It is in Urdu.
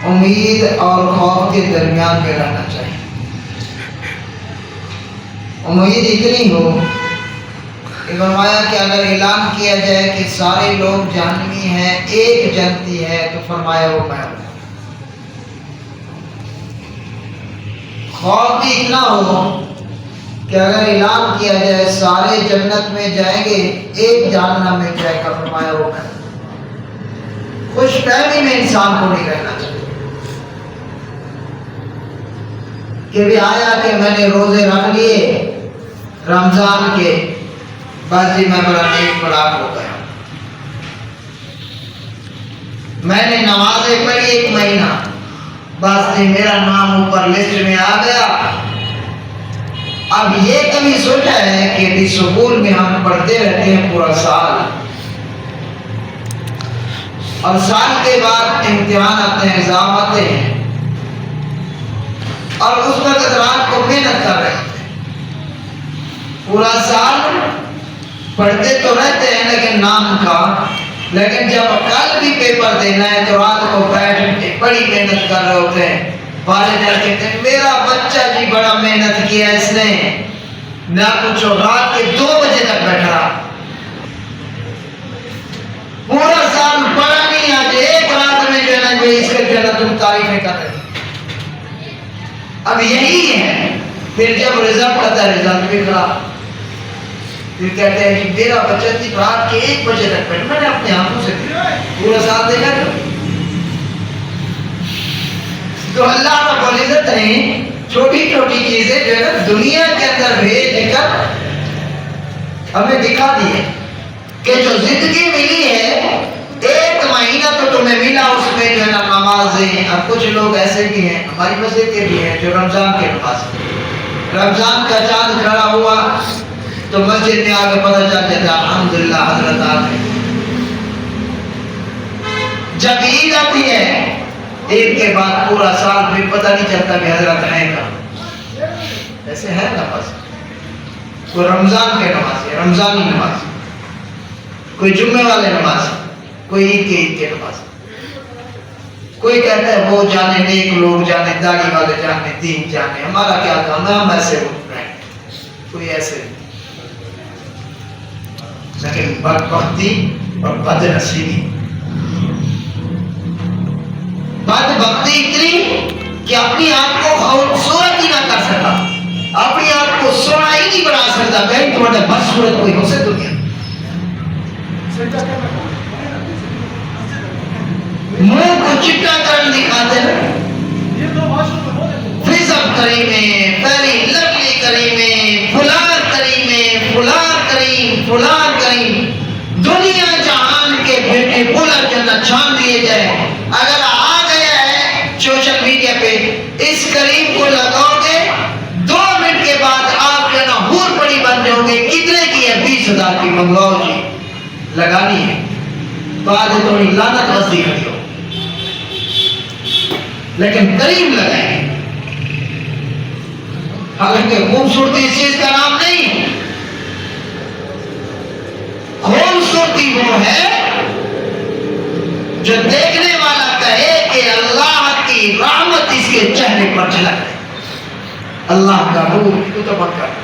امید اور خوف کے درمیان میں رہنا چاہیے۔ امید اتنی ہو کہ فرمایا کہ اگر اعلان کیا جائے کہ سارے لوگ جہنمی ہیں، ایک جنتی ہے، تو فرمایا وہ میں ہوں۔ خوف بھی اتنا ہو کہ اگر اعلان کیا جائے سارے جنت میں جائیں گے، ایک جہنم میں جائے گا، فرمایا وہ میں ہوں۔ خوش فہمی میں انسان کو نہیں رہنا چاہیے کہ بھی آیا کہ میں نے روزے رکھ لیے رمضان کے، بس جی میں بڑا نیک پڑھا ہو گیا، میں نے نمازیں پڑھی 1 مہینہ، بس جی میرا نام اوپر لسٹ میں آ گیا۔ اب یہ کبھی سوچا ہے کہ بھی سکول میں ہم پڑھتے رہتے ہیں پورا سال، اور سال کے بعد امتحان آتے ہیں، ایگزام آتے ہیں، اور اس وقت رات کو محنت کر رہے ہیں، پورا سال پڑھتے تو رہتے ہیں لیکن نام کا، لیکن جب کل بھی پیپر دینا ہے تو رات کو بیٹھ کے بڑی محنت کر رہے ہوتے ہیں۔ والدین کہتے ہیں میرا بچہ جی بڑا محنت کیا اس نے، نہ کچھ رات کے 2 بجے تک بیٹھا، پورا سال پڑھا نہیں، آج ایک رات میں جو ہے نا جو اس کے جو ہے نا تم تعریفیں کر رہے۔ اب یہی ہے، پھر جب رزلٹ آتا ہے رزلٹ بھی خراب، پھر کہتے ہیں کہ میرا بچہ تھی رات کے 1 بجے تک بیٹھا، میں نے اپنے آنکھوں سے پورا سال دیکھا تو اللہ رب العزت نے چھوٹی چھوٹی چیزیں جو ہے نا دنیا کے اندر بھیج کر ہمیں دکھا دی ہے کہ جو زندگی ملی ہے 1 مہینہ تو تمہیں ملا، اس میں جو ہے نا نمازیں۔ اب کچھ لوگ ایسے بھی ہیں، ہماری مسجد کے بھی ہیں، جو رمضان کے نماز، رمضان کا چاند کھڑا ہوا تو مسجد میں آگے پتہ چل جاتا الحمدللہ حضرت آ گئے۔ جب عید آتی ہے عید کے بعد پورا سال پھر پتہ نہیں چلتا کہ حضرت ہے کہاں، ایسے ہے نماز، کوئی رمضان کے نماز ہے رمضانی نماز، کوئی جمعے والے نماز، کوئی عید کے نماز، کوئی کہتا ہے وہ جانے نیک لوگ جانے، داڑھی والے جانے، دین جانے، ہمارا کیا کام ہے، ہم ایسے اٹھ رہے ہیں، کوئی ایسے، لیکن بدبختی اور بدنصیبی، بدبختی اتنی کہ اپنی آپ کو خوبصورت ہی نہ کر سکا، اپنی آپ کو سونا ہی نہیں بنا سکتا، کہیں تمہارا بدصورت کوئی ہو سے دنیا، منہ کو چٹا کرن دکھاتے ہیں، فضب کریمیں، پیری لگلی کریمیں، فلان کریمیں، فلان کریم، فلان کریم، دنیا جہان کے بیٹے بلند جنت چھان دیے جائے۔ اگر آ گیا ہے سوشل میڈیا پہ اس کریم کو لگاؤ گے 2 منٹ کے بعد آپ جو نا حور پڑی بن جاؤ گے، کتنے کی ہے 20,000 کی، منگواؤ جی، لگانی ہے، بعد تھوڑی لعنت وزی کھڑی ہو، لیکن کریم لگائیں گے۔ حالانکہ خوبصورتی اس چیز کا نام نہیں، خوبصورتی وہ ہے جو دیکھنے والا کہے کہ اللہ کی رحمت اس کے چہرے پر جھلک ہے، اللہ کا نور تو کر